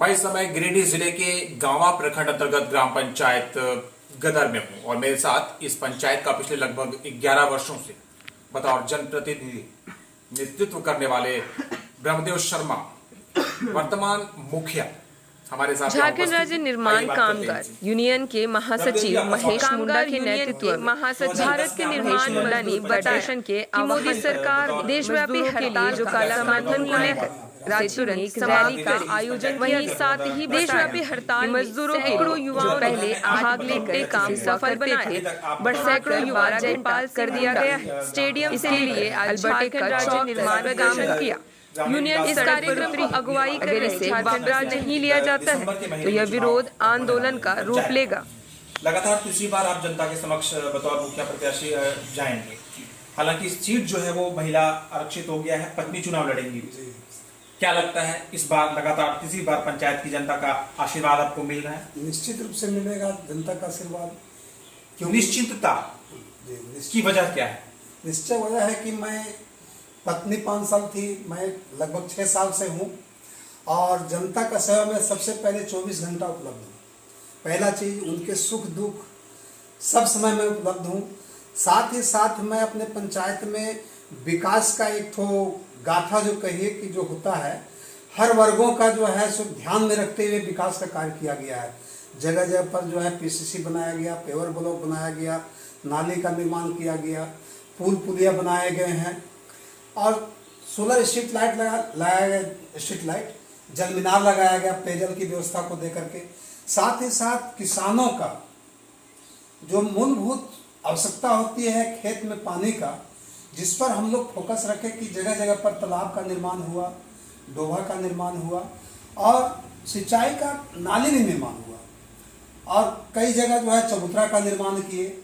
मैं इस समय गिरिडीह जिले के गांवा प्रखंड अंतर्गत ग्राम पंचायत गदर में हूं और मेरे साथ इस पंचायत का पिछले लगभग 11 वर्षों से बतौर जनप्रतिनिधि नेतृत्व करने वाले ब्रह्मदेव शर्मा वर्तमान मुखिया हमारे साथ झारखंड राज्य निर्माण कामगार यूनियन के महासचिव महेश मुंडा के नेतृत्व में भारत के निर्माण मुंडा ने फेडरेशन के मोदी सरकार देशव्यापी हड़ताल जो काला समर्थन को लेकर राज्य में एक रैली का आयोजन वहीं साथ ही देशव्यापी हड़ताल मजदूरों सैकड़ों युवाओं पहले भाग लेकर काम सफल बनाए बट सैकड़ों युवा जयपाल कर दिया गया है स्टेडियम इसके लिए झारखंड राज्य निर्माण काम किया। यूनियन इस कार्यक्रम की अगुवाई अगर इसे झारखंड राज्य नहीं लिया जाता है तो यह विरोध आंदोलन का रूप लेगा। लगातार दूसरी बार आप जनता के समक्ष बतौर मुखिया प्रत्याशी जाएंगे, हालांकि सीट जो है वो महिला आरक्षित हो गया है, पत्नी चुनाव लड़ेंगी। क्या लगता है इस बार लगातार तीसरी बार पंचायत की जनता का आशीर्वाद आपको मिल रहा है? निश्चित रूप से मिलेगा जनता का आशीर्वाद। क्यों निश्चिंतता की वजह क्या है? निश्चय वजह है कि मैं पत्नी 5 साल थी, मैं लगभग 6 साल से हूँ और जनता का सेवा में सबसे पहले 24 घंटा उपलब्ध हूँ। पहला चीज उनके सुख दुख सब समय में उपलब्ध हूँ। साथ ही साथ मैं अपने पंचायत में विकास का एक ठो गाथा जो कहिए कि जो होता है हर वर्गों का जो है सो ध्यान में रखते हुए विकास का कार्य किया गया है। जगह जगह पर जो है पीसीसी बनाया गया, पेवर ब्लॉक बनाया गया, नाली का निर्माण किया गया, पुल पुलिया बनाए गए हैं और सोलर स्ट्रीट लाइट लगाया गया, स्ट्रीट लाइट जल मीनार लगाया गया पेयजल की व्यवस्था को देकर के। साथ ही साथ किसानों का जो मूलभूत आवश्यकता होती है खेत में पानी का, जिस पर हम लोग फोकस रखें कि जगह जगह पर तालाब का निर्माण हुआ, डोभा का निर्माण हुआ और सिंचाई का नाली भी निर्माण हुआ और कई जगह जो है चबूतरा का निर्माण किए।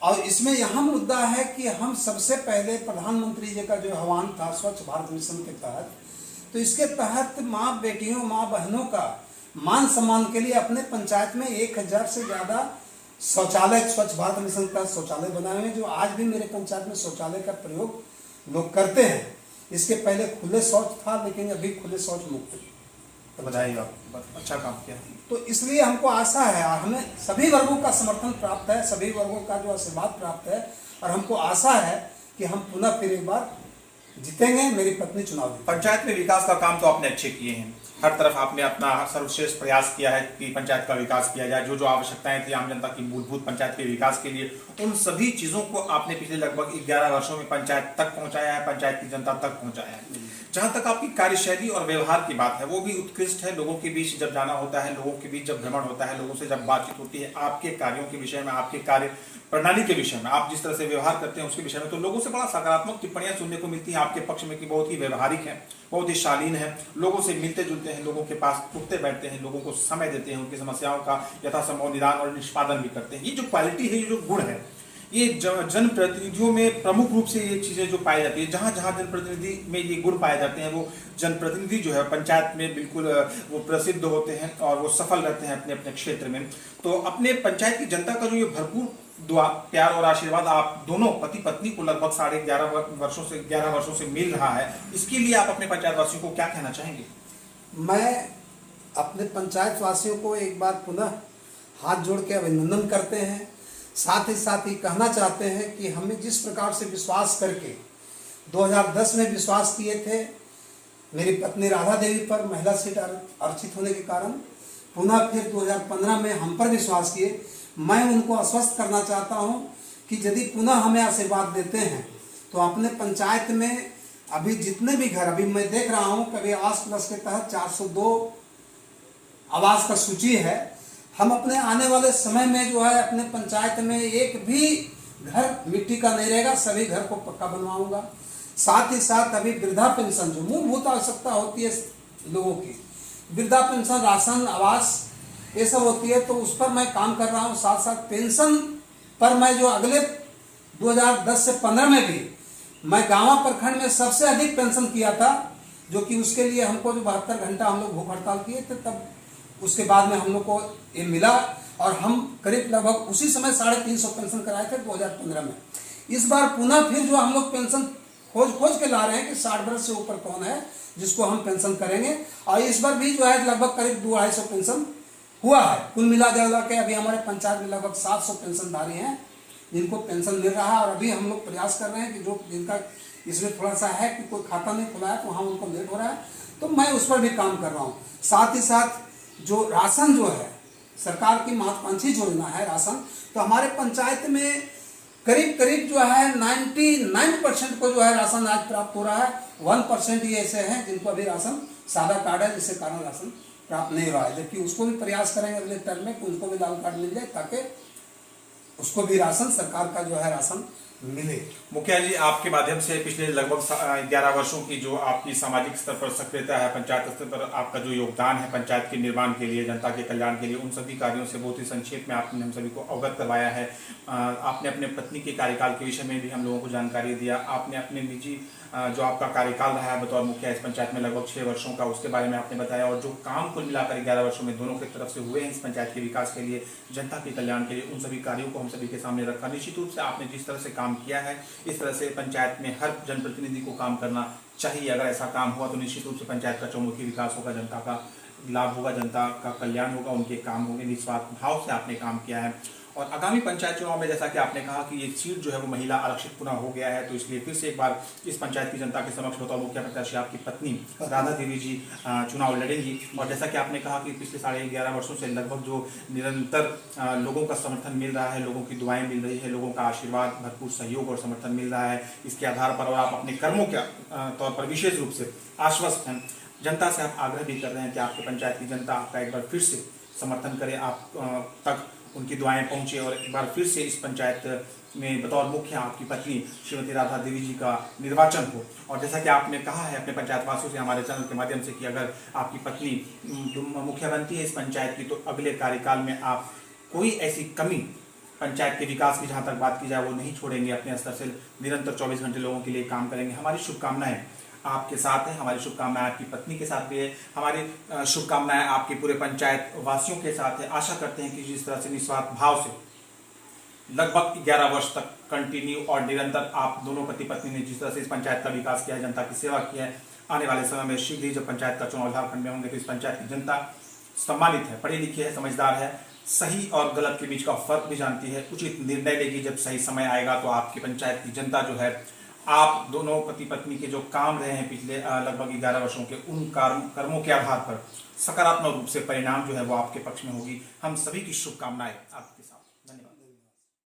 और इसमें यहाँ मुद्दा है कि हम सबसे पहले प्रधानमंत्री जी का जो आह्वान था स्वच्छ भारत मिशन के तहत, तो इसके तहत माँ बेटियों माँ बहनों का मान सम्मान के लिए अपने पंचायत में 1000 से ज़्यादा शौचालय स्वच्छ भारत मिशन का शौचालय बनाए हुए हैं, जो आज भी मेरे पंचायत में शौचालय का प्रयोग लोग करते हैं। इसके पहले खुले शौच था लेकिन अभी खुले शौच मुक्त है। तो बधाई आप, अच्छा काम किया। तो इसलिए हमको आशा है और हमें सभी वर्गों का समर्थन प्राप्त है, सभी वर्गों का जो आशीर्वाद प्राप्त है और हमको आशा है कि हम पुनः फिर एक बार जीतेंगे, मेरी पत्नी चुनाव जीतेंगे। पंचायत में विकास का काम तो आपने अच्छे किए हैं, हर तरफ आपने अपना सर्वश्रेष्ठ प्रयास किया है कि पंचायत का विकास किया जाए। जो जो आवश्यकताएं थी आम जनता की मूलभूत पंचायत के विकास के लिए, उन सभी चीजों को आपने पिछले लगभग 11 वर्षों में पंचायत तक पहुंचाया है, पंचायत की जनता तक पहुंचाया है। जहां तक आपकी कार्यशैली और व्यवहार की बात है वो भी उत्कृष्ट है। लोगों के बीच जब जाना होता है, लोगों के बीच जब भ्रमण होता है, लोगों से जब बातचीत होती है आपके कार्यों के विषय में, आपके कार्य प्रणाली के विषय में, आप जिस तरह से व्यवहार करते हैं उसके विषय में, तो लोगों से बड़ा सकारात्मक टिप्पणियां सुनने को मिलती हैं आपके पक्ष में कि बहुत ही व्यवहारिक है, बहुत ही शालीन है, लोगों से मिलते जुलते हैं, लोगों के पास उठते बैठते हैं, लोगों को समय देते हैं, उनकी समस्याओं का यथासंभव निदान और निष्पादन भी करते हैं। ये जो क्वालिटी है, ये जो गुण है, ये जनप्रतिनिधियों में प्रमुख रूप से ये चीजें जो पाई जाती है, जहां जहां जनप्रतिनिधि में ये गुण पाए जाते हैं वो जनप्रतिनिधि जो है पंचायत में बिल्कुल वो प्रसिद्ध होते हैं और वो सफल रहते हैं अपने अपने क्षेत्र में। तो अपने पंचायत की जनता का जो ये भरपूर दुआ प्यार और आशीर्वाद आप दोनों पति पत्नी को लगभग 11.5 वर्षों से मिल रहा है, इसके लिए आप अपने पंचायत वासियों को क्या कहना चाहेंगे? मैं अपने पंचायत वासियों को एक बार पुनः हाथ जोड़ के अभिनंदन करते हैं। साथ ही कहना चाहते हैं कि हमें जिस प्रकार से विश्वास करके 2010 में विश्वास किए थे मेरी पत्नी राधा देवी पर महिला सीट आरक्षित होने के कारण, पुनः फिर 2015 में हम पर विश्वास किए। मैं उनको आश्वस्त करना चाहता हूं कि यदि पुनः हमें आशीर्वाद देते हैं तो अपने पंचायत में अभी जितने भी घर, अभी मैं देख रहा हूं कभी आवास प्लस के तहत 402 आवास का सूची है। हम अपने आने वाले समय में जो है अपने पंचायत में एक भी घर मिट्टी का नहीं रहेगा, सभी घर को पक्का बनवाऊंगा। साथ ही साथ अभी वृद्धा पेंशन जो मूलभूत आवश्यकता होती है लोगों की, वृद्धा पेंशन, राशन, आवास, ये सब होती है, तो उस पर मैं काम कर रहा हूँ। साथ साथ पेंशन पर मैं जो अगले 2010 से 15 में भी मैं गांवा प्रखंड में सबसे अधिक पेंशन किया था, जो कि उसके लिए हमको जो 72 घंटा हम लोग भूख हड़ताल किए थे, तब उसके बाद में हम लोग को ये मिला और हम करीब लगभग उसी समय 350 पेंशन कराए थे 2015 में। इस बार पुनः फिर जो हम लोग पेंशन खोज के ला रहे हैं कि 60 वर्ष से ऊपर कौन है जिसको हम पेंशन करेंगे। और इस बार भी जो है लगभग करीब 200-250 पेंशन हुआ है। कुल मिला जुला के अभी हमारे पंचायत में लगभग 700 पेंशनधारी हैं जिनको पेंशन मिल रहा है। और अभी हम लोग प्रयास कर रहे हैं कि जो जिनका इसमें थोड़ा सा है कि कोई खाता नहीं खुला है तो वहाँ उनको लेट हो रहा है, तो मैं उस पर भी काम कर रहा हूँ। साथ ही साथ जो राशन जो है सरकार की महत्वाकांक्षी योजना है राशन, तो हमारे पंचायत में करीब जो है 99% को जो है राशन आज प्राप्त हो रहा है। 1% ही ऐसे हैं जिनको अभी राशन सादा कार्ड है जिसके कारण राशन प्राप्त नहीं हुआ है, जबकि उसको भी प्रयास करेंगे अगले टर्म में कि उनको भी लाल कार्ड मिल जाए ताकि उसको भी राशन सरकार का जो है राशन मिले। मुखिया जी, आपके माध्यम से पिछले लगभग 11 वर्षों की जो आपकी सामाजिक स्तर पर सक्रियता है, पंचायत स्तर पर आपका जो योगदान है पंचायत के निर्माण के लिए, जनता के कल्याण के लिए, उन सभी कार्यों से बहुत ही संक्षेप में आपने हम सभी को अवगत करवाया है। आपने अपने पत्नी के कार्यकाल के विषय में भी हम लोगों को जानकारी दिया। आपने अपने निजी जो आपका कार्यकाल रहा है बतौर मुखिया इस पंचायत में लगभग 6 वर्षों का, उसके बारे में आपने बताया। और जो काम कुल मिलाकर 11 वर्षों में दोनों की तरफ से हुए हैं इस पंचायत के विकास के लिए, जनता के कल्याण के लिए, उन सभी कार्यों को हम सभी के सामने रखा। निश्चित रूप से आपने जिस तरह से काम किया है इस तरह से पंचायत में हर जनप्रतिनिधि को काम करना चाहिए। अगर ऐसा काम हुआ तो निश्चित रूप से पंचायत का चौमुखी विकास होगा, जनता का लाभ होगा, जनता का कल्याण होगा, उनके काम होंगे। निस्वार्थ भाव से आपने काम किया है। और आगामी पंचायत चुनाव में जैसा कि आपने कहा कि ये सीट जो है वो महिला आरक्षित पुनः हो गया है, तो इसलिए फिर से एक बार इस पंचायत की जनता के समक्ष बतौर मुखिया प्रत्याशी आपकी पत्नी राधा देवी जी चुनाव लड़ेंगी। और जैसा कि आपने कहा कि पिछले 11.5 वर्षों से लगभग जो निरंतर लोगों का समर्थन मिल रहा है, लोगों की दुआएं मिल रही है, लोगों का आशीर्वाद, भरपूर सहयोग और समर्थन मिल रहा है, इसके आधार पर और आप अपने कर्मों के तौर पर विशेष रूप से आश्वस्त हैं। जनता से आप आग्रह भी कर रहे हैं कि आपके पंचायत की जनता आपका एक बार फिर से समर्थन करे, आप तक उनकी दुआएं पहुंचे और एक बार फिर से इस पंचायत में बतौर मुखिया आपकी पत्नी श्रीमती राधा देवी जी का निर्वाचन हो। और जैसा कि आपने कहा है अपने पंचायत वासियों से हमारे चैनल के माध्यम से कि अगर आपकी पत्नी मुखिया बनती है इस पंचायत की तो अगले कार्यकाल में आप कोई ऐसी कमी पंचायत के विकास की जहाँ तक बात की जाए वो नहीं छोड़ेंगे, अपने स्तर से निरंतर 24 घंटे लोगों के लिए काम करेंगे। हमारी शुभकामनाएं आपके साथ है, हमारी शुभकामनाएं आपकी पत्नी के साथ भी है, हमारी शुभकामनाएं आपके पूरे पंचायत वासियों के साथ है। आशा करते हैं कि जिस तरह से निस्वार्थ भाव से लगभग 11 वर्ष तक कंटिन्यू और निरंतर आप दोनों पति पत्नी ने जिस तरह से इस पंचायत का विकास किया है, जनता की सेवा की है, आने वाले समय में शीघ्र ही जब पंचायत का चुनाव झारखंड में होंगे तो इस पंचायत की जनता सम्मानित है, पढ़ी लिखी है, समझदार है, सही और गलत के बीच का फर्क भी जानती है, उचित निर्णय लेगी। जब सही समय आएगा तो आपकी पंचायत की जनता जो है आप दोनों पति पत्नी के जो काम रहे हैं पिछले लगभग 11 वर्षों के, उन कर्मों के आधार पर सकारात्मक रूप से परिणाम जो है वो आपके पक्ष में होगी। हम सभी की शुभकामनाएं आपके